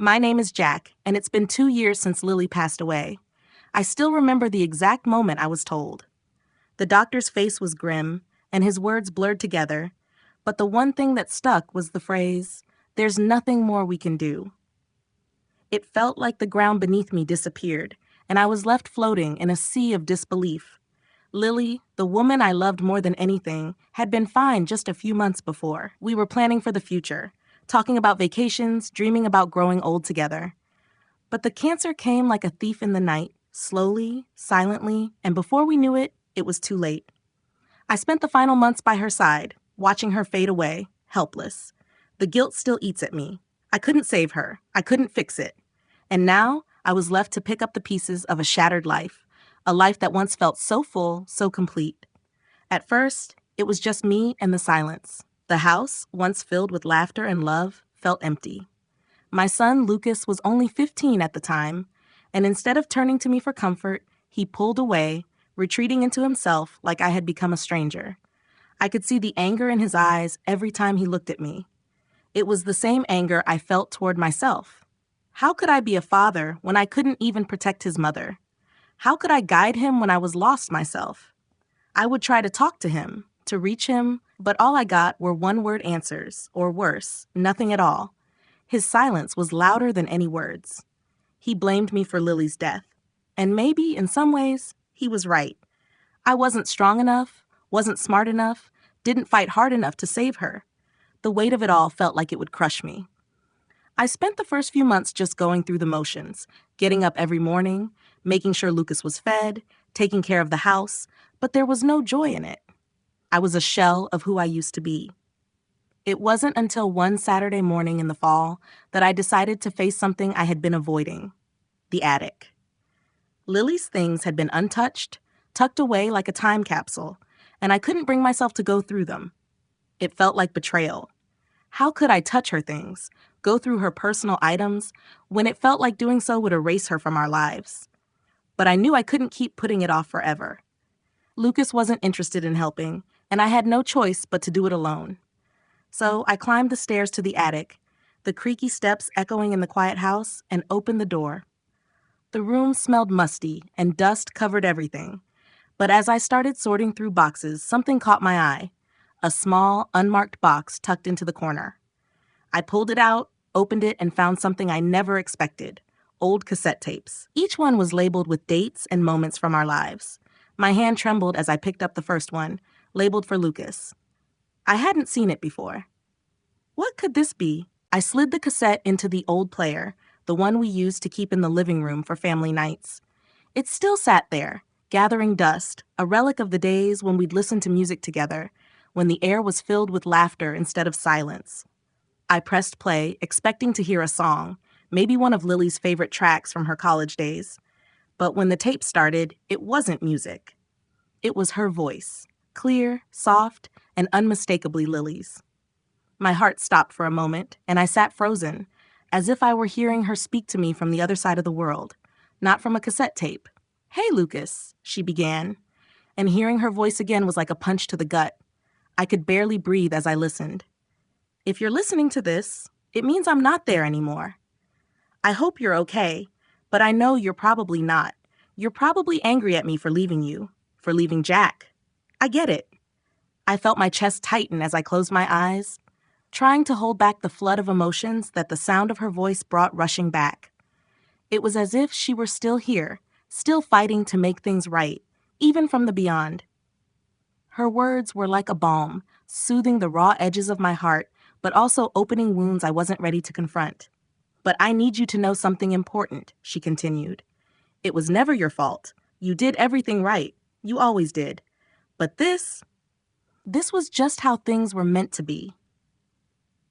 My name is Jack, and it's been 2 years since Lily passed away. I still remember the exact moment I was told. The doctor's face was grim, and his words blurred together, but the one thing that stuck was the phrase, "There's nothing more we can do." It felt like the ground beneath me disappeared, and I was left floating in a sea of disbelief. Lily, the woman I loved more than anything, had been fine just a few months before. We were planning for the future, talking about vacations, dreaming about growing old together. But the cancer came like a thief in the night, slowly, silently, and before we knew it, it was too late. I spent the final months by her side, watching her fade away, helpless. The guilt still eats at me. I couldn't save her. I couldn't fix it. And now, I was left to pick up the pieces of a shattered life, a life that once felt so full, so complete. At first, it was just me and the silence. The house, once filled with laughter and love, felt empty. My son, Lucas, was only 15 at the time, and instead of turning to me for comfort, he pulled away, retreating into himself like I had become a stranger. I could see the anger in his eyes every time he looked at me. It was the same anger I felt toward myself. How could I be a father when I couldn't even protect his mother? How could I guide him when I was lost myself? I would try to talk to him, to reach him, but all I got were one-word answers, or worse, nothing at all. His silence was louder than any words. He blamed me for Lily's death. And maybe, in some ways, he was right. I wasn't strong enough, wasn't smart enough, didn't fight hard enough to save her. The weight of it all felt like it would crush me. I spent the first few months just going through the motions, getting up every morning, making sure Lucas was fed, taking care of the house, but there was no joy in it. I was a shell of who I used to be. It wasn't until one Saturday morning in the fall that I decided to face something I had been avoiding: the attic. Lily's things had been untouched, tucked away like a time capsule, and I couldn't bring myself to go through them. It felt like betrayal. How could I touch her things, go through her personal items, when it felt like doing so would erase her from our lives? But I knew I couldn't keep putting it off forever. Lucas wasn't interested in helping, and I had no choice but to do it alone. So I climbed the stairs to the attic, the creaky steps echoing in the quiet house, and opened the door. The room smelled musty, and dust covered everything. But as I started sorting through boxes, something caught my eye: a small, unmarked box tucked into the corner. I pulled it out, opened it, and found something I never expected: old cassette tapes. Each one was labeled with dates and moments from our lives. My hand trembled as I picked up the first one, labeled for Lucas. I hadn't seen it before. What could this be? I slid the cassette into the old player, the one we used to keep in the living room for family nights. It still sat there, gathering dust, a relic of the days when we'd listen to music together, when the air was filled with laughter instead of silence. I pressed play, expecting to hear a song, maybe one of Lily's favorite tracks from her college days. But when the tape started, it wasn't music. It was her voice, clear, soft, and unmistakably Lily's. My heart stopped for a moment, and I sat frozen, as if I were hearing her speak to me from the other side of the world, not from a cassette tape. "Hey, Lucas," she began, and hearing her voice again was like a punch to the gut. I could barely breathe as I listened. "If you're listening to this, it means I'm not there anymore. I hope you're okay, but I know you're probably not. You're probably angry at me for leaving you, for leaving Jack. I get it." I felt my chest tighten as I closed my eyes, trying to hold back the flood of emotions that the sound of her voice brought rushing back. It was as if she were still here, still fighting to make things right, even from the beyond. Her words were like a balm, soothing the raw edges of my heart, but also opening wounds I wasn't ready to confront. "But I need you to know something important," she continued. "It was never your fault. You did everything right. You always did. But this was just how things were meant to be."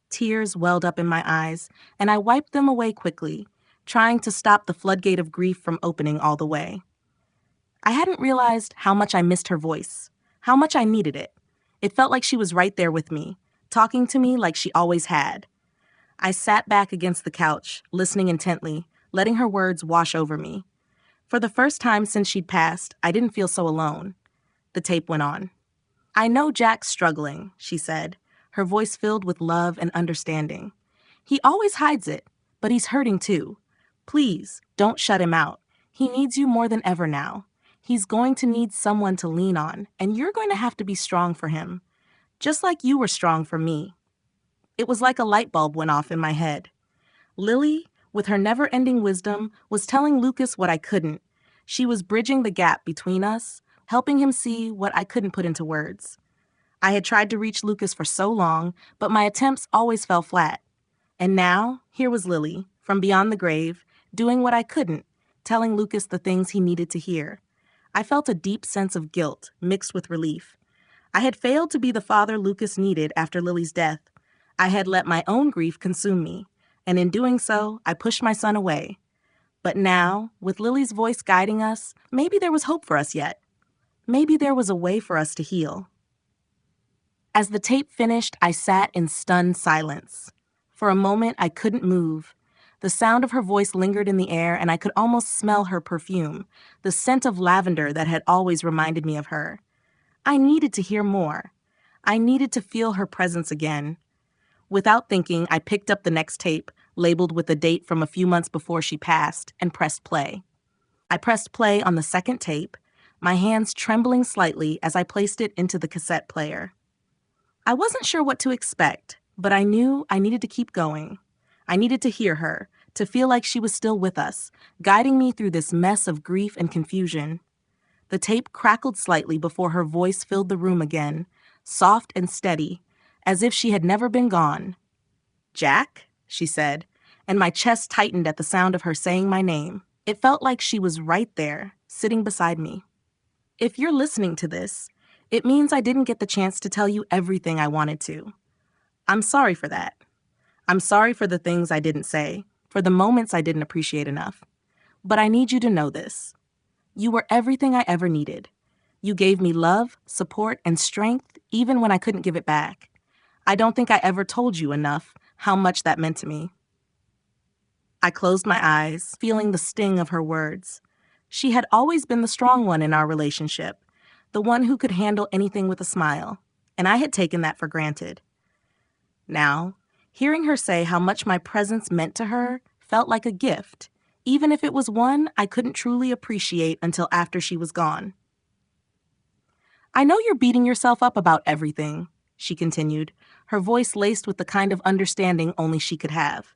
Tears welled up in my eyes, and I wiped them away quickly, trying to stop the floodgate of grief from opening all the way. I hadn't realized how much I missed her voice, how much I needed it. It felt like she was right there with me, talking to me like she always had. I sat back against the couch, listening intently, letting her words wash over me. For the first time since she'd passed, I didn't feel so alone. The tape went on. "I know Jack's struggling," she said, her voice filled with love and understanding. "He always hides it, but he's hurting too. Please, don't shut him out. He needs you more than ever now. He's going to need someone to lean on, and you're going to have to be strong for him, just like you were strong for me." It was like a light bulb went off in my head. Lily, with her never-ending wisdom, was telling Lucas what I couldn't. She was bridging the gap between us, helping him see what I couldn't put into words. I had tried to reach Lucas for so long, but my attempts always fell flat. And now, here was Lily, from beyond the grave, doing what I couldn't, telling Lucas the things he needed to hear. I felt a deep sense of guilt mixed with relief. I had failed to be the father Lucas needed after Lily's death. I had let my own grief consume me, and in doing so, I pushed my son away. But now, with Lily's voice guiding us, maybe there was hope for us yet. Maybe there was a way for us to heal. As the tape finished, I sat in stunned silence. For a moment, I couldn't move. The sound of her voice lingered in the air, and I could almost smell her perfume, the scent of lavender that had always reminded me of her. I needed to hear more. I needed to feel her presence again. Without thinking, I picked up the next tape, labeled with a date from a few months before she passed, and pressed play. I pressed play on the second tape, my hands trembling slightly as I placed it into the cassette player. I wasn't sure what to expect, but I knew I needed to keep going. I needed to hear her, to feel like she was still with us, guiding me through this mess of grief and confusion. The tape crackled slightly before her voice filled the room again, soft and steady, as if she had never been gone. "Jack," she said, and my chest tightened at the sound of her saying my name. It felt like she was right there, sitting beside me. If you're listening to this, it means I didn't get the chance to tell you everything I wanted to. I'm sorry for that. I'm sorry for the things I didn't say, for the moments I didn't appreciate enough. But I need you to know this. You were everything I ever needed. You gave me love, support, and strength even when I couldn't give it back. I don't think I ever told you enough how much that meant to me. I closed my eyes, feeling the sting of her words. She had always been the strong one in our relationship, the one who could handle anything with a smile, and I had taken that for granted. Now, hearing her say how much my presence meant to her felt like a gift, even if it was one I couldn't truly appreciate until after she was gone. "I know you're beating yourself up about everything," she continued, her voice laced with the kind of understanding only she could have.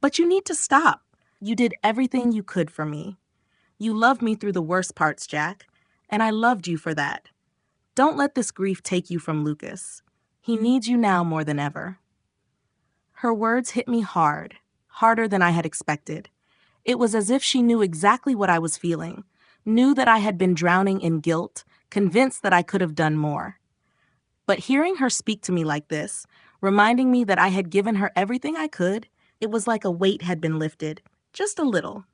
"But you need to stop. You did everything you could for me. You loved me through the worst parts, Jack, and I loved you for that. Don't let this grief take you from Lucas. He needs you now more than ever." Her words hit me hard, harder than I had expected. It was as if she knew exactly what I was feeling, knew that I had been drowning in guilt, convinced that I could have done more. But hearing her speak to me like this, reminding me that I had given her everything I could, it was like a weight had been lifted, just a little.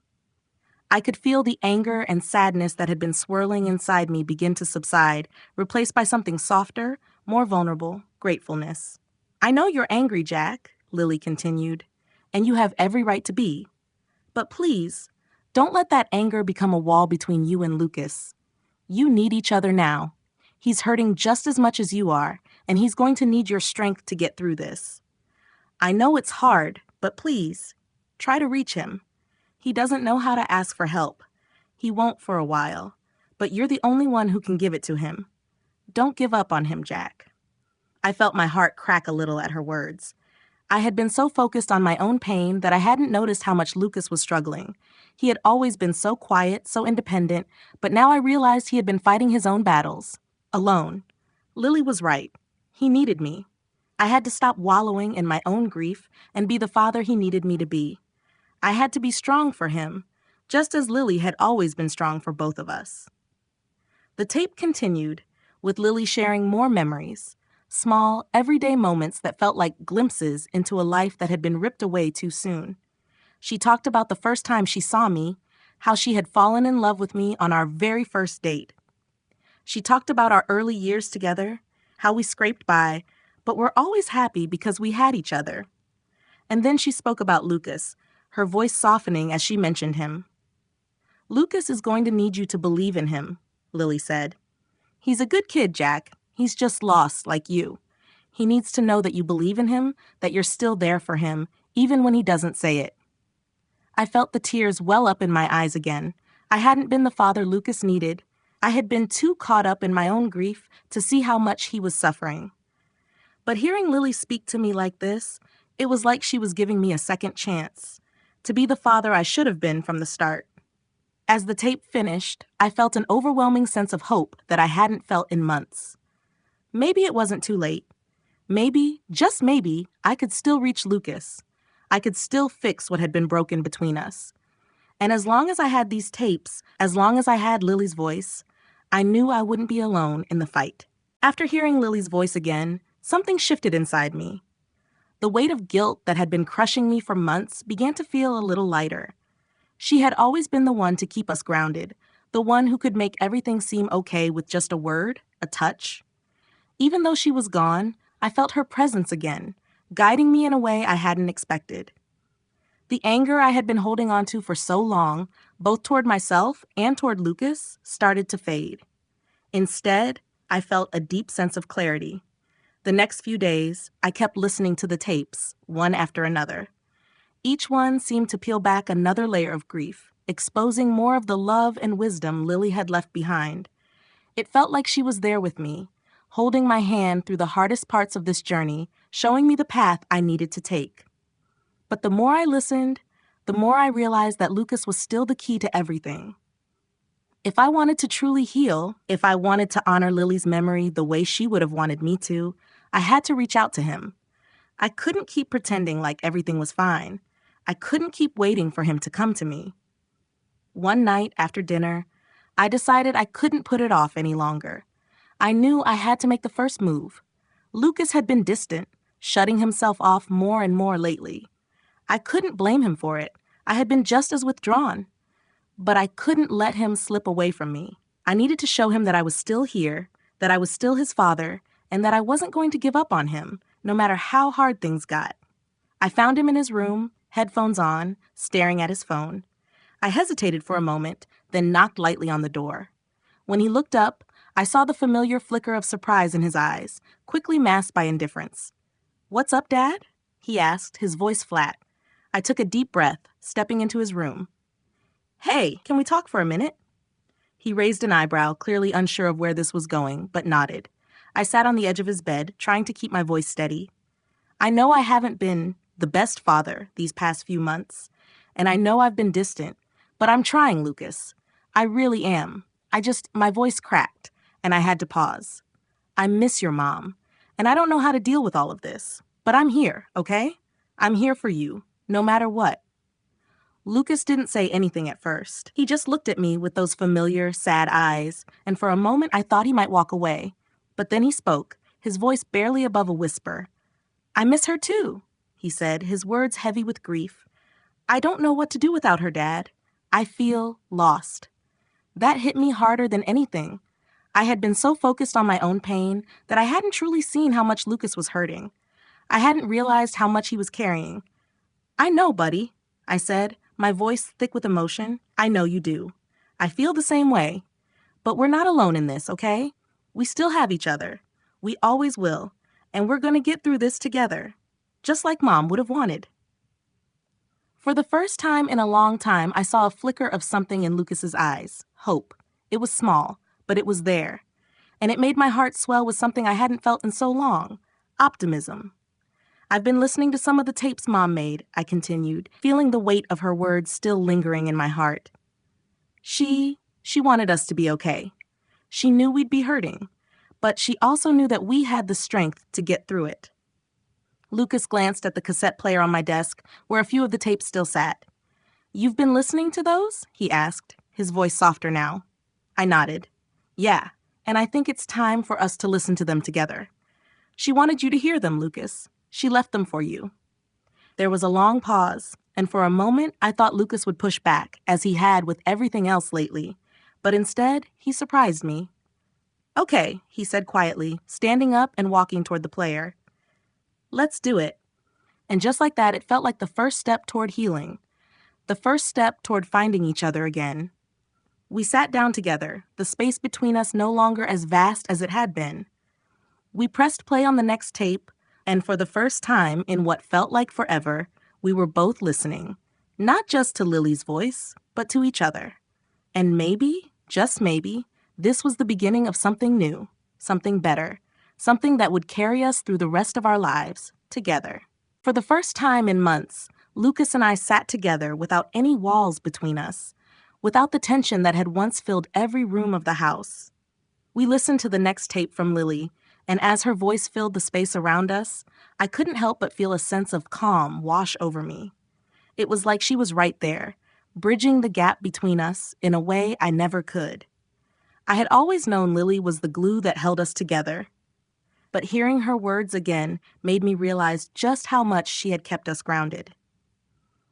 I could feel the anger and sadness that had been swirling inside me begin to subside, replaced by something softer, more vulnerable, gratefulness. "I know you're angry, Jack," Lily continued, "and you have every right to be. But please, don't let that anger become a wall between you and Lucas. You need each other now. He's hurting just as much as you are, and he's going to need your strength to get through this. I know it's hard, but please, try to reach him. He doesn't know how to ask for help. He won't for a while, but you're the only one who can give it to him. Don't give up on him, Jack." I felt my heart crack a little at her words. I had been so focused on my own pain that I hadn't noticed how much Lucas was struggling. He had always been so quiet, so independent, but now I realized he had been fighting his own battles, alone. Lily was right. He needed me. I had to stop wallowing in my own grief and be the father he needed me to be. I had to be strong for him, just as Lily had always been strong for both of us. The tape continued, with Lily sharing more memories, small, everyday moments that felt like glimpses into a life that had been ripped away too soon. She talked about the first time she saw me, how she had fallen in love with me on our very first date. She talked about our early years together, how we scraped by, but were always happy because we had each other. And then she spoke about Lucas, her voice softening as she mentioned him. "Lucas is going to need you to believe in him," Lily said. "He's a good kid, Jack. He's just lost, like you. He needs to know that you believe in him, that you're still there for him, even when he doesn't say it. I felt the tears well up in my eyes again. I hadn't been the father Lucas needed. I had been too caught up in my own grief to see how much he was suffering. But hearing Lily speak to me like this, it was like she was giving me a second chance to be the father I should have been from the start. As the tape finished, I felt an overwhelming sense of hope that I hadn't felt in months. Maybe it wasn't too late. Maybe, just maybe, I could still reach Lucas. I could still fix what had been broken between us. And as long as I had these tapes, as long as I had Lily's voice, I knew I wouldn't be alone in the fight. After hearing Lily's voice again, something shifted inside me. The weight of guilt that had been crushing me for months began to feel a little lighter. She had always been the one to keep us grounded, the one who could make everything seem okay with just a word, a touch. Even though she was gone, I felt her presence again, guiding me in a way I hadn't expected. The anger I had been holding on to for so long, both toward myself and toward Lucas, started to fade. Instead, I felt a deep sense of clarity. The next few days, I kept listening to the tapes, one after another. Each one seemed to peel back another layer of grief, exposing more of the love and wisdom Lily had left behind. It felt like she was there with me, holding my hand through the hardest parts of this journey, showing me the path I needed to take. But the more I listened, the more I realized that Lucas was still the key to everything. If I wanted to truly heal, if I wanted to honor Lily's memory the way she would have wanted me to, I had to reach out to him. I couldn't keep pretending like everything was fine. I couldn't keep waiting for him to come to me. One night after dinner, I decided I couldn't put it off any longer. I knew I had to make the first move. Lucas had been distant, shutting himself off more and more lately. I couldn't blame him for it. I had been just as withdrawn. But I couldn't let him slip away from me. I needed to show him that I was still here, that I was still his father, and that I wasn't going to give up on him, no matter how hard things got. I found him in his room, headphones on, staring at his phone. I hesitated for a moment, then knocked lightly on the door. When he looked up, I saw the familiar flicker of surprise in his eyes, quickly masked by indifference. "What's up, Dad?" he asked, his voice flat. I took a deep breath, stepping into his room. "Hey, can we talk for a minute?" He raised an eyebrow, clearly unsure of where this was going, but nodded. I sat on the edge of his bed, trying to keep my voice steady. "I know I haven't been the best father these past few months, and I know I've been distant, but I'm trying, Lucas. I really am. My voice cracked, and I had to pause. I miss your mom, and I don't know how to deal with all of this, but I'm here, okay? I'm here for you, no matter what." Lucas didn't say anything at first. He just looked at me with those familiar, sad eyes, and for a moment I thought he might walk away. But then he spoke, his voice barely above a whisper. "I miss her too," he said, his words heavy with grief. "I don't know what to do without her, Dad. I feel lost." That hit me harder than anything. I had been so focused on my own pain that I hadn't truly seen how much Lucas was hurting. I hadn't realized how much he was carrying. "I know, buddy," I said, my voice thick with emotion. "I know you do. I feel the same way. But we're not alone in this, okay? We still have each other. We always will. And we're going to get through this together. Just like Mom would have wanted." For the first time in a long time, I saw a flicker of something in Lucas's eyes. Hope. It was small, but it was there. And it made my heart swell with something I hadn't felt in so long. Optimism. "I've been listening to some of the tapes Mom made," I continued, feeling the weight of her words still lingering in my heart. She wanted us to be okay. She knew we'd be hurting, but she also knew that we had the strength to get through it. Lucas glanced at the cassette player on my desk, where a few of the tapes still sat. "You've been listening to those?" he asked, his voice softer now. I nodded. "Yeah, and I think it's time for us to listen to them together. She wanted you to hear them, Lucas. She left them for you." There was a long pause, and for a moment I thought Lucas would push back, as he had with everything else lately. But instead, he surprised me. "Okay," he said quietly, standing up and walking toward the player. "Let's do it." And just like that, it felt like the first step toward healing, the first step toward finding each other again. We sat down together, the space between us no longer as vast as it had been. We pressed play on the next tape, and for the first time in what felt like forever, we were both listening. Not just to Lily's voice, but to each other. And maybe, just maybe, this was the beginning of something new, something better, something that would carry us through the rest of our lives, together. For the first time in months, Lucas and I sat together without any walls between us, without the tension that had once filled every room of the house. We listened to the next tape from Lily, and as her voice filled the space around us, I couldn't help but feel a sense of calm wash over me. It was like she was right there, bridging the gap between us in a way I never could. I had always known Lily was the glue that held us together, but hearing her words again made me realize just how much she had kept us grounded.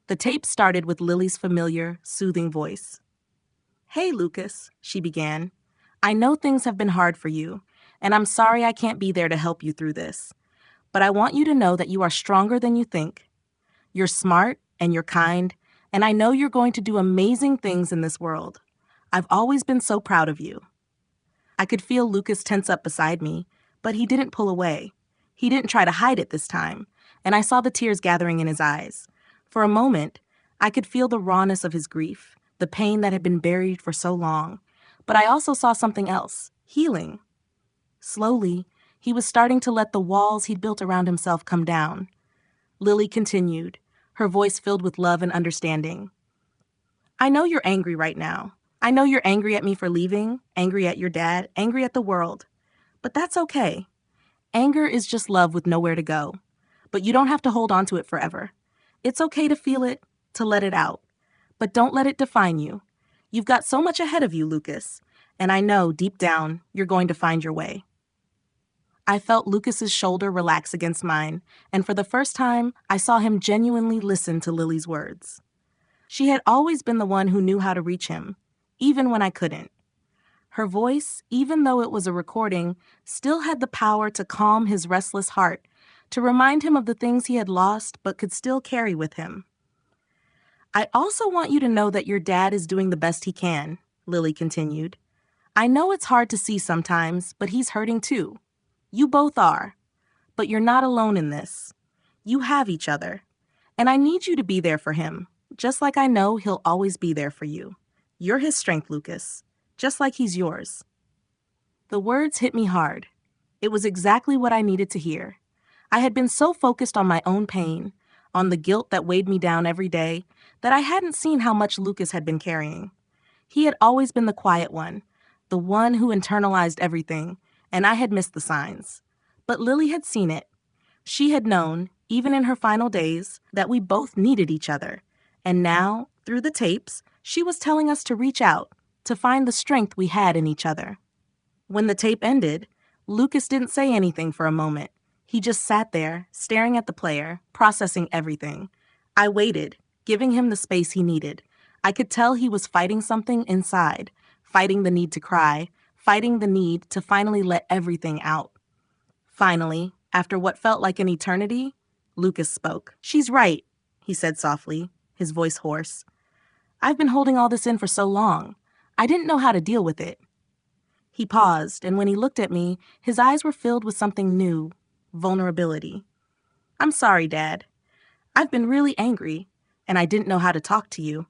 The tape started with Lily's familiar, soothing voice. "Hey, Lucas," she began. "I know things have been hard for you, and I'm sorry I can't be there to help you through this. But I want you to know that you are stronger than you think. You're smart and you're kind, and I know you're going to do amazing things in this world. I've always been so proud of you." I could feel Lucas tense up beside me, but he didn't pull away. He didn't try to hide it this time, and I saw the tears gathering in his eyes. For a moment, I could feel the rawness of his grief, the pain that had been buried for so long. But I also saw something else, healing. Slowly, he was starting to let the walls he'd built around himself come down. Lily continued, her voice filled with love and understanding. "I know you're angry right now. I know you're angry at me for leaving, angry at your dad, angry at the world. But that's okay. Anger is just love with nowhere to go. But you don't have to hold on to it forever. It's okay to feel it, to let it out. But don't let it define you. You've got so much ahead of you, Lucas, and I know deep down you're going to find your way." I felt Lucas's shoulder relax against mine, and for the first time, I saw him genuinely listen to Lily's words. She had always been the one who knew how to reach him, even when I couldn't. Her voice, even though it was a recording, still had the power to calm his restless heart, to remind him of the things he had lost but could still carry with him. "I also want you to know that your dad is doing the best he can," Lily continued. "I know it's hard to see sometimes, but he's hurting too. You both are. But you're not alone in this. You have each other. And I need you to be there for him, just like I know he'll always be there for you. You're his strength, Lucas, just like he's yours." The words hit me hard. It was exactly what I needed to hear. I had been so focused on my own pain, on the guilt that weighed me down every day, that I hadn't seen how much Lucas had been carrying. He had always been the quiet one, the one who internalized everything, and I had missed the signs. But Lily had seen it. She had known, even in her final days, that we both needed each other. And now, through the tapes, she was telling us to reach out, to find the strength we had in each other. When the tape ended, Lucas didn't say anything for a moment. He just sat there, staring at the player, processing everything. I waited, giving him the space he needed. I could tell he was fighting something inside, fighting the need to cry, fighting the need to finally let everything out. Finally, after what felt like an eternity, Lucas spoke. "She's right," he said softly, his voice hoarse. "I've been holding all this in for so long. I didn't know how to deal with it." He paused, and when he looked at me, his eyes were filled with something new, vulnerability. "I'm sorry, Dad. I've been really angry, and I didn't know how to talk to you."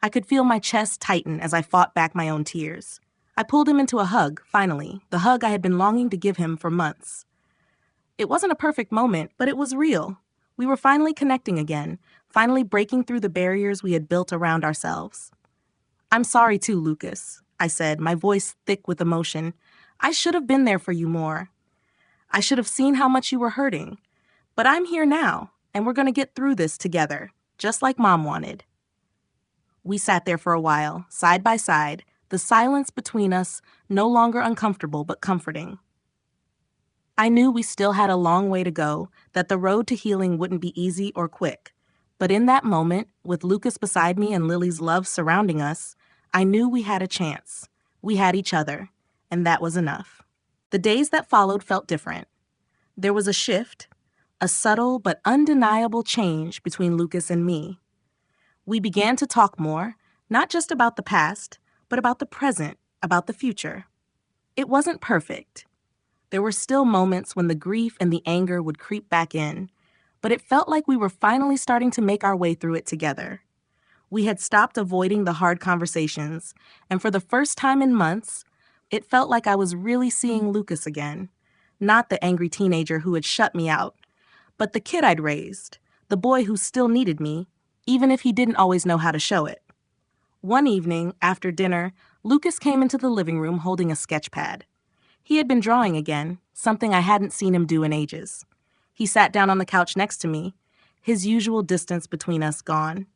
I could feel my chest tighten as I fought back my own tears. I pulled him into a hug, finally, the hug I had been longing to give him for months. It wasn't a perfect moment, but it was real. We were finally connecting again, finally breaking through the barriers we had built around ourselves. "I'm sorry too, Lucas," I said, my voice thick with emotion. "I should have been there for you more. I should have seen how much you were hurting. But I'm here now, and we're going to get through this together, just like Mom wanted." We sat there for a while, side by side, the silence between us no longer uncomfortable but comforting. I knew we still had a long way to go, that the road to healing wouldn't be easy or quick. But in that moment, with Lucas beside me and Lily's love surrounding us, I knew we had a chance. We had each other, and that was enough. The days that followed felt different. There was a shift, a subtle but undeniable change between Lucas and me. We began to talk more, not just about the past, but about the present, about the future. It wasn't perfect. There were still moments when the grief and the anger would creep back in, but it felt like we were finally starting to make our way through it together. We had stopped avoiding the hard conversations, and for the first time in months, it felt like I was really seeing Lucas again. Not the angry teenager who had shut me out, but the kid I'd raised, the boy who still needed me, even if he didn't always know how to show it. One evening, after dinner, Lucas came into the living room holding a sketch pad. He had been drawing again, something I hadn't seen him do in ages. He sat down on the couch next to me, his usual distance between us gone.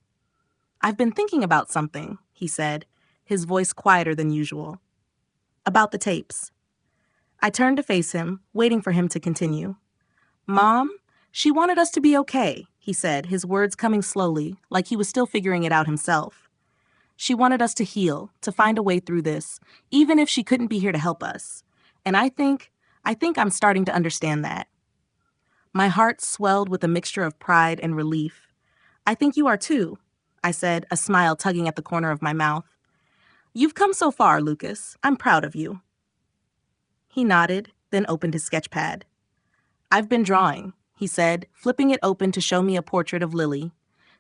"I've been thinking about something," he said, his voice quieter than usual. "About the tapes." I turned to face him, waiting for him to continue. "Mom, she wanted us to be okay," he said, his words coming slowly, like he was still figuring it out himself. "She wanted us to heal, to find a way through this, even if she couldn't be here to help us. And I think I'm starting to understand that." My heart swelled with a mixture of pride and relief. "I think you are too," I said, a smile tugging at the corner of my mouth. "You've come so far, Lucas. I'm proud of you." He nodded, then opened his sketch pad. "I've been drawing," he said, flipping it open to show me a portrait of Lily.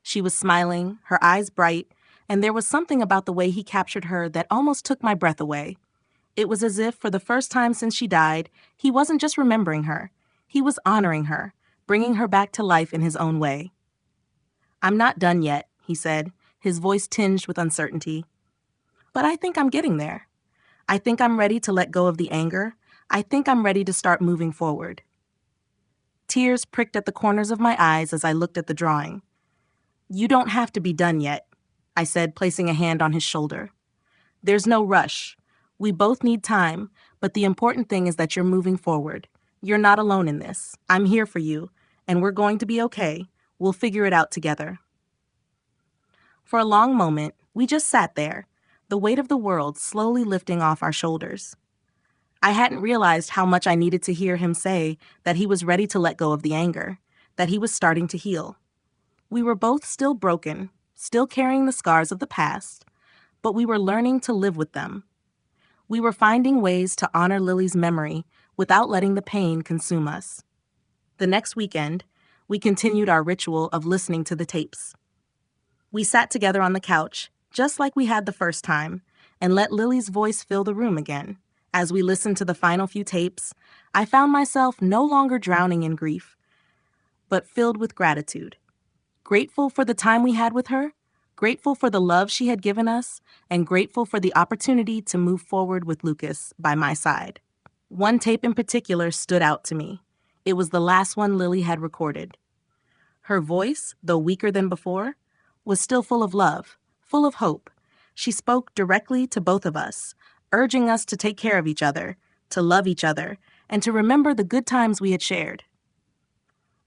She was smiling, her eyes bright, and there was something about the way he captured her that almost took my breath away. It was as if, for the first time since she died, he wasn't just remembering her. He was honoring her, bringing her back to life in his own way. "I'm not done yet," he said, his voice tinged with uncertainty. "But I think I'm getting there. I think I'm ready to let go of the anger. I think I'm ready to start moving forward." Tears pricked at the corners of my eyes as I looked at the drawing. "You don't have to be done yet," I said, placing a hand on his shoulder. "There's no rush. We both need time, but the important thing is that you're moving forward. You're not alone in this. I'm here for you, and we're going to be okay. We'll figure it out together." For a long moment, we just sat there, the weight of the world slowly lifting off our shoulders. I hadn't realized how much I needed to hear him say that he was ready to let go of the anger, that he was starting to heal. We were both still broken, still carrying the scars of the past, but we were learning to live with them. We were finding ways to honor Lily's memory without letting the pain consume us. The next weekend, we continued our ritual of listening to the tapes. We sat together on the couch, just like we had the first time, and let Lily's voice fill the room again. As we listened to the final few tapes, I found myself no longer drowning in grief, but filled with gratitude. Grateful for the time we had with her, grateful for the love she had given us, and grateful for the opportunity to move forward with Lucas by my side. One tape in particular stood out to me. It was the last one Lily had recorded. Her voice, though weaker than before, was still full of love, full of hope. She spoke directly to both of us, urging us to take care of each other, to love each other, and to remember the good times we had shared.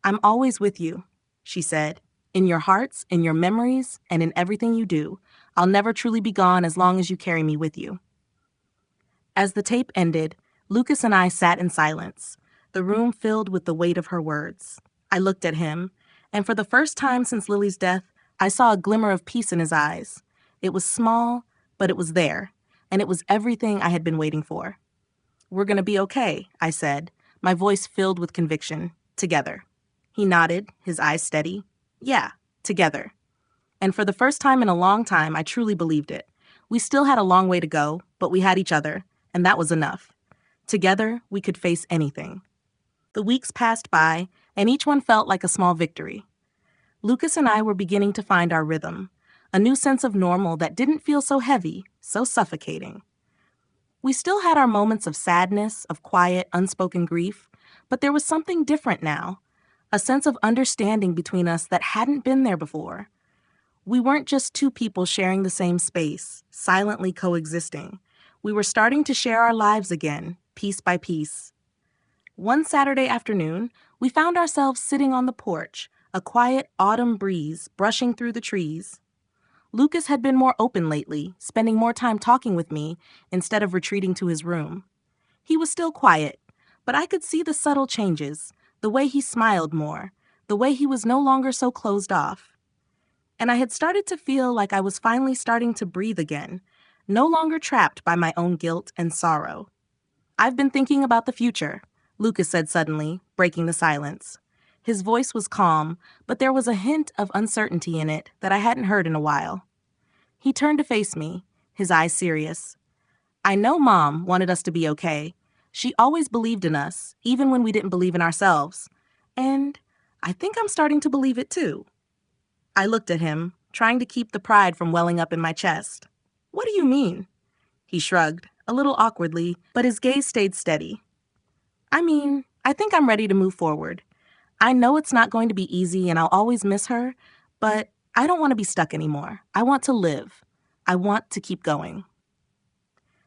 "I'm always with you," she said. "In your hearts, in your memories, and in everything you do. I'll never truly be gone as long as you carry me with you." As the tape ended, Lucas and I sat in silence, the room filled with the weight of her words. I looked at him, and for the first time since Lily's death, I saw a glimmer of peace in his eyes. It was small, but it was there, and it was everything I had been waiting for. "We're going to be okay," I said, my voice filled with conviction. "Together." He nodded, his eyes steady. "Yeah, together." And for the first time in a long time, I truly believed it. We still had a long way to go, but we had each other, and that was enough. Together, we could face anything. The weeks passed by, and each one felt like a small victory. Lucas and I were beginning to find our rhythm, a new sense of normal that didn't feel so heavy, so suffocating. We still had our moments of sadness, of quiet, unspoken grief, but there was something different now, a sense of understanding between us that hadn't been there before. We weren't just two people sharing the same space, silently coexisting. We were starting to share our lives again, piece by piece. One Saturday afternoon, we found ourselves sitting on the porch, a quiet autumn breeze brushing through the trees. Lucas had been more open lately, spending more time talking with me instead of retreating to his room. He was still quiet, but I could see the subtle changes, the way he smiled more, the way he was no longer so closed off. And I had started to feel like I was finally starting to breathe again, no longer trapped by my own guilt and sorrow. "I've been thinking about the future," Lucas said suddenly, breaking the silence. His voice was calm, but there was a hint of uncertainty in it that I hadn't heard in a while. He turned to face me, his eyes serious. I know Mom wanted us to be okay. She always believed in us, even when we didn't believe in ourselves. And I think I'm starting to believe it too. I looked at him, trying to keep the pride from welling up in my chest. What do you mean? He shrugged, a little awkwardly, but his gaze stayed steady. I think I'm ready to move forward. I know it's not going to be easy and I'll always miss her, but I don't want to be stuck anymore. I want to live. I want to keep going.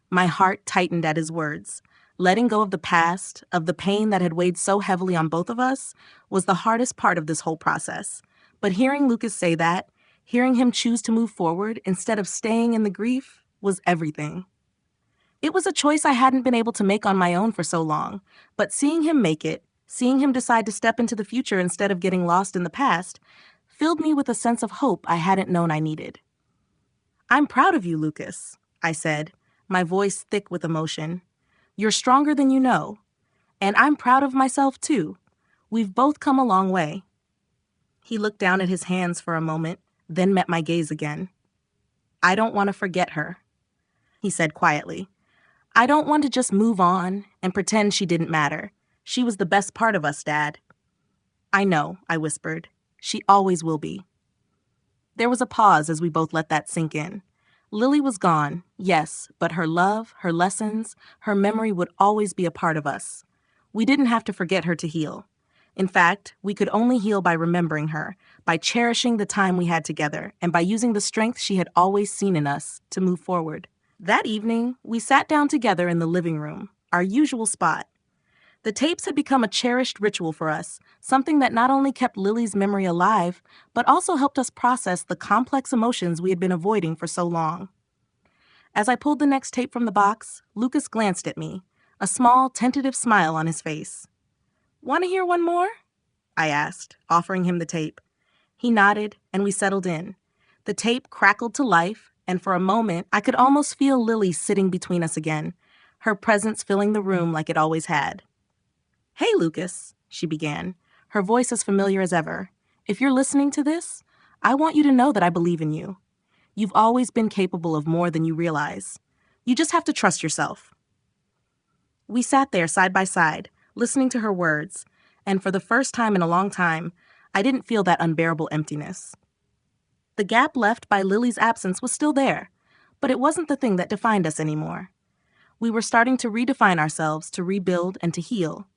My heart tightened at his words. Letting go of the past, of the pain that had weighed so heavily on both of us, was the hardest part of this whole process. But hearing Lucas say that, hearing him choose to move forward instead of staying in the grief, was everything. It was a choice I hadn't been able to make on my own for so long, but seeing him make it, seeing him decide to step into the future instead of getting lost in the past, filled me with a sense of hope I hadn't known I needed. I'm proud of you, Lucas, I said, my voice thick with emotion. You're stronger than you know. And I'm proud of myself, too. We've both come a long way. He looked down at his hands for a moment, then met my gaze again. I don't want to forget her, he said quietly. I don't want to just move on and pretend she didn't matter. She was the best part of us, Dad. I know, I whispered. She always will be. There was a pause as we both let that sink in. Lily was gone, yes, but her love, her lessons, her memory would always be a part of us. We didn't have to forget her to heal. In fact, we could only heal by remembering her, by cherishing the time we had together, and by using the strength she had always seen in us to move forward. That evening, we sat down together in the living room, our usual spot. The tapes had become a cherished ritual for us, something that not only kept Lily's memory alive, but also helped us process the complex emotions we had been avoiding for so long. As I pulled the next tape from the box, Lucas glanced at me, a small, tentative smile on his face. Want to hear one more? I asked, offering him the tape. He nodded, and we settled in. The tape crackled to life, and for a moment, I could almost feel Lily sitting between us again, her presence filling the room like it always had. Hey, Lucas, she began, her voice as familiar as ever. If you're listening to this, I want you to know that I believe in you. You've always been capable of more than you realize. You just have to trust yourself. We sat there side by side, listening to her words, and for the first time in a long time, I didn't feel that unbearable emptiness. The gap left by Lily's absence was still there, but it wasn't the thing that defined us anymore. We were starting to redefine ourselves, to rebuild and to heal.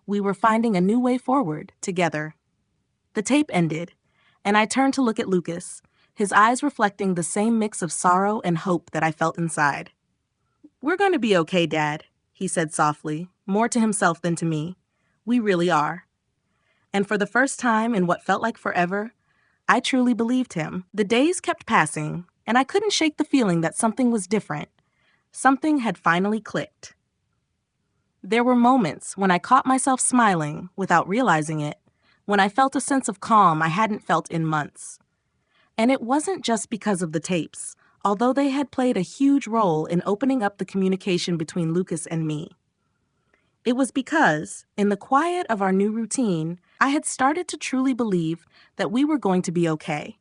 We were finding a new way forward, together. The tape ended, and I turned to look at Lucas, his eyes reflecting the same mix of sorrow and hope that I felt inside. We're going to be okay, Dad, he said softly, more to himself than to me. We really are. And for the first time in what felt like forever, I truly believed him. The days kept passing, and I couldn't shake the feeling that something was different. Something had finally clicked. There were moments when I caught myself smiling without realizing it, when I felt a sense of calm I hadn't felt in months. And it wasn't just because of the tapes, although they had played a huge role in opening up the communication between Lucas and me. It was because, in the quiet of our new routine, I had started to truly believe that we were going to be okay.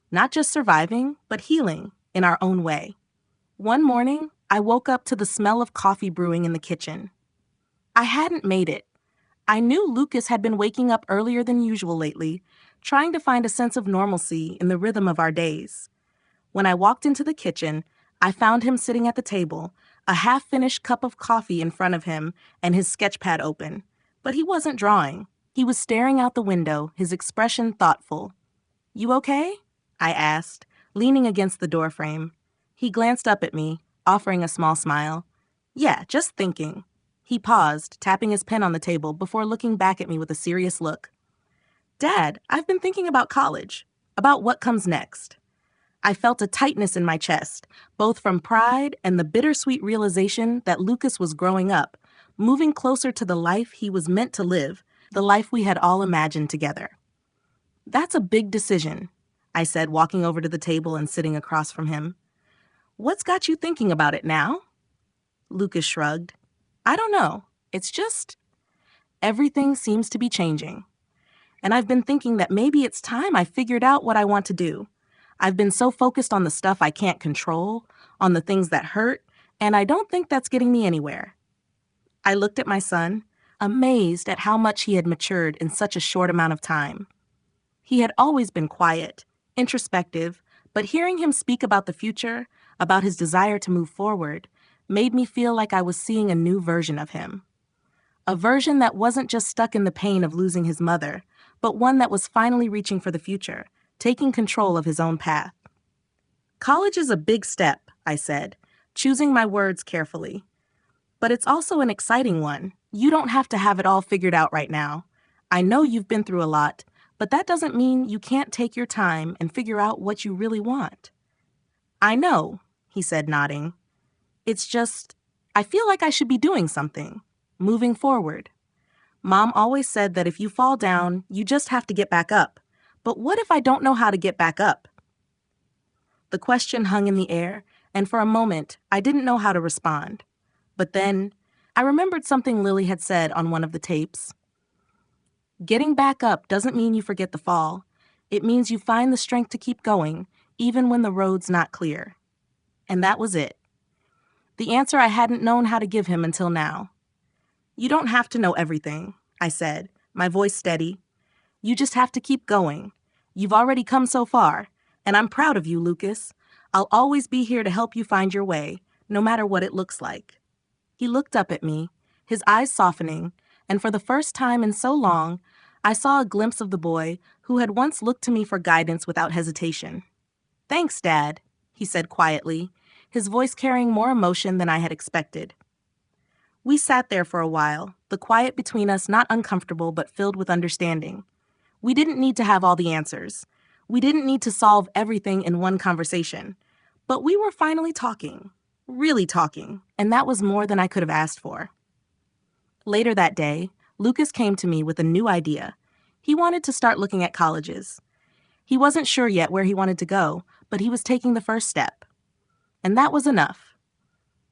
Not just surviving, but healing in our own way. One morning, I woke up to the smell of coffee brewing in the kitchen. I hadn't made it. I knew Lucas had been waking up earlier than usual lately, trying to find a sense of normalcy in the rhythm of our days. When I walked into the kitchen, I found him sitting at the table, a half-finished cup of coffee in front of him and his sketch pad open. But he wasn't drawing. He was staring out the window, his expression thoughtful. You okay? I asked, leaning against the doorframe. He glanced up at me, offering a small smile. Yeah, just thinking. He paused, tapping his pen on the table before looking back at me with a serious look. Dad, I've been thinking about college, about what comes next. I felt a tightness in my chest, both from pride and the bittersweet realization that Lucas was growing up, moving closer to the life he was meant to live, the life we had all imagined together. That's a big decision, I said, walking over to the table and sitting across from him. What's got you thinking about it now? Lucas shrugged. I don't know. It's just everything seems to be changing. and I've been thinking that maybe it's time I figured out what I want to do. I've been so focused on the stuff I can't control, on the things that hurt, and I don't think that's getting me anywhere. I looked at my son, amazed at how much he had matured in such a short amount of time. He had always been quiet, introspective, but hearing him speak about the future, about his desire to move forward, made me feel like I was seeing a new version of him. A version that wasn't just stuck in the pain of losing his mother, but one that was finally reaching for the future, taking control of his own path. College is a big step, I said, choosing my words carefully. But it's also an exciting one. You don't have to have it all figured out right now. I know you've been through a lot, but that doesn't mean you can't take your time and figure out what you really want. I know, he said, nodding. It's just, I feel like I should be doing something, moving forward. Mom always said that if you fall down, you just have to get back up. But what if I don't know how to get back up? The question hung in the air, and for a moment, I didn't know how to respond. But then, I remembered something Lily had said on one of the tapes. Getting back up doesn't mean you forget the fall. It means you find the strength to keep going, even when the road's not clear. And that was it. The answer I hadn't known how to give him until now. You don't have to know everything, I said, my voice steady. You just have to keep going. You've already come so far, and I'm proud of you, Lucas. I'll always be here to help you find your way, no matter what it looks like. He looked up at me, his eyes softening, and for the first time in so long, I saw a glimpse of the boy who had once looked to me for guidance without hesitation. Thanks, Dad, he said quietly, his voice carrying more emotion than I had expected. We sat there for a while, the quiet between us not uncomfortable but filled with understanding. We didn't need to have all the answers. We didn't need to solve everything in one conversation. But we were finally talking, really talking, and that was more than I could have asked for. Later that day, Lucas came to me with a new idea. He wanted to start looking at colleges. He wasn't sure yet where he wanted to go, but he was taking the first step. And that was enough.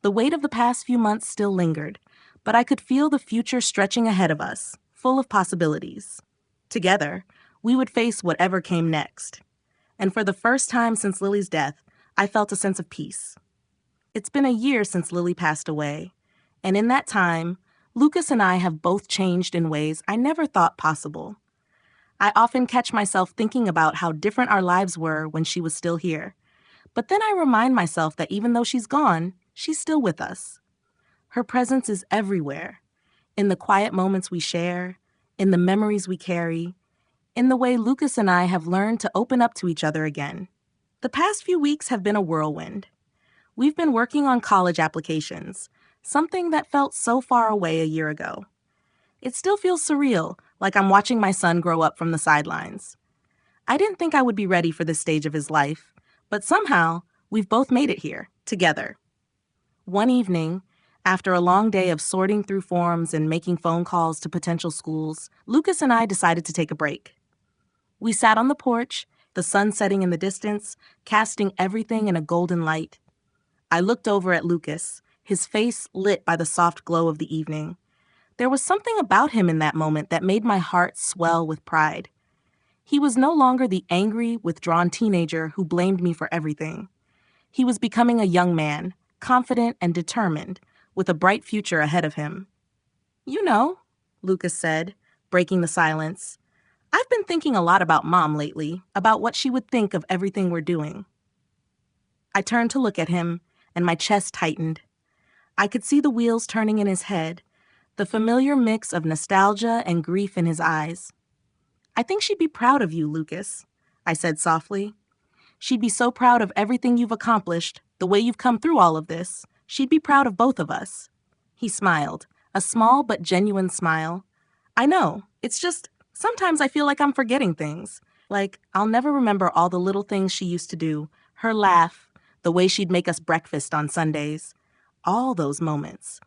The weight of the past few months still lingered, but I could feel the future stretching ahead of us, full of possibilities. Together, we would face whatever came next. And for the first time since Lily's death, I felt a sense of peace. It's been a year since Lily passed away, and in that time, Lucas and I have both changed in ways I never thought possible. I often catch myself thinking about how different our lives were when she was still here. But then I remind myself that even though she's gone, she's still with us. Her presence is everywhere, in the quiet moments we share, in the memories we carry, in the way Lucas and I have learned to open up to each other again. The past few weeks have been a whirlwind. We've been working on college applications, something that felt so far away a year ago. It still feels surreal, like I'm watching my son grow up from the sidelines. I didn't think I would be ready for this stage of his life, but somehow, we've both made it here, together. One evening, after a long day of sorting through forms and making phone calls to potential schools, Lucas and I decided to take a break. We sat on the porch, the sun setting in the distance, casting everything in a golden light. I looked over at Lucas, his face lit by the soft glow of the evening. There was something about him in that moment that made my heart swell with pride. He was no longer the angry, withdrawn teenager who blamed me for everything. He was becoming a young man, confident and determined, with a bright future ahead of him. You know, Lucas said, breaking the silence, I've been thinking a lot about Mom lately, about what she would think of everything we're doing. I turned to look at him, and my chest tightened. I could see the wheels turning in his head, the familiar mix of nostalgia and grief in his eyes. I think she'd be proud of you, Lucas, I said softly. She'd be so proud of everything you've accomplished, the way you've come through all of this. She'd be proud of both of us. He smiled, a small but genuine smile. I know, it's just, sometimes I feel like I'm forgetting things. Like, I'll never remember all the little things she used to do, her laugh, the way she'd make us breakfast on Sundays. All those moments.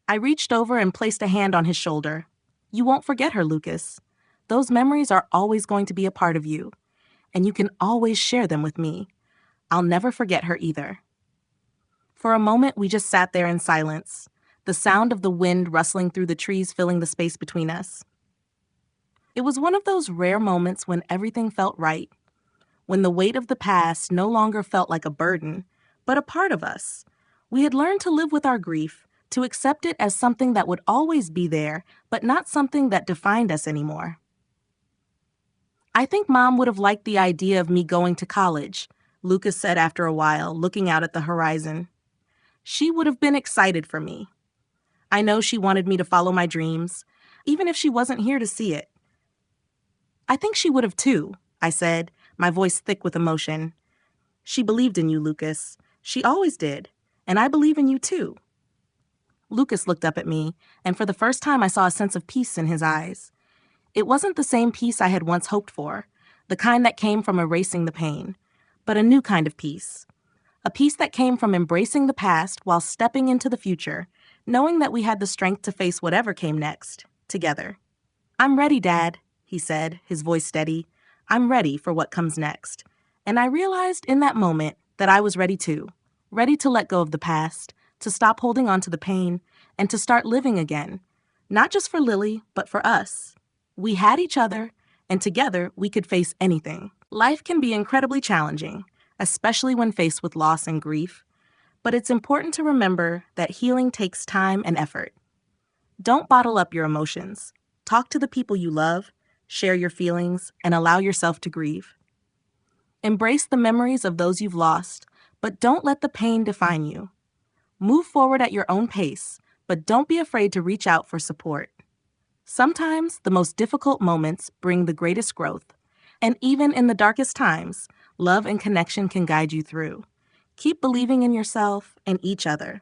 I reached over and placed a hand on his shoulder. You won't forget her, Lucas. Those memories are always going to be a part of you, and you can always share them with me. I'll never forget her either. For a moment, we just sat there in silence, the sound of the wind rustling through the trees filling the space between us. It was one of those rare moments when everything felt right, when the weight of the past no longer felt like a burden, but a part of us. We had learned to live with our grief, to accept it as something that would always be there, but not something that defined us anymore. I think Mom would have liked the idea of me going to college, Lucas said after a while, looking out at the horizon. She would have been excited for me. I know she wanted me to follow my dreams, even if she wasn't here to see it. I think she would have too, I said, my voice thick with emotion. She believed in you, Lucas. She always did. And I believe in you too. Lucas looked up at me, and for the first time I saw a sense of peace in his eyes. It wasn't the same peace I had once hoped for, the kind that came from erasing the pain, but a new kind of peace. A peace that came from embracing the past while stepping into the future, knowing that we had the strength to face whatever came next, together. I'm ready, Dad, he said, his voice steady. I'm ready for what comes next. And I realized in that moment that I was ready too, ready to let go of the past, to stop holding on to the pain, and to start living again. Not just for Lily, but for us. We had each other, and together we could face anything. Life can be incredibly challenging, especially when faced with loss and grief, but it's important to remember that healing takes time and effort. Don't bottle up your emotions. Talk to the people you love, share your feelings, and allow yourself to grieve. Embrace the memories of those you've lost, but don't let the pain define you. Move forward at your own pace, but don't be afraid to reach out for support. Sometimes the most difficult moments bring the greatest growth, and even in the darkest times, love and connection can guide you through. Keep believing in yourself and each other.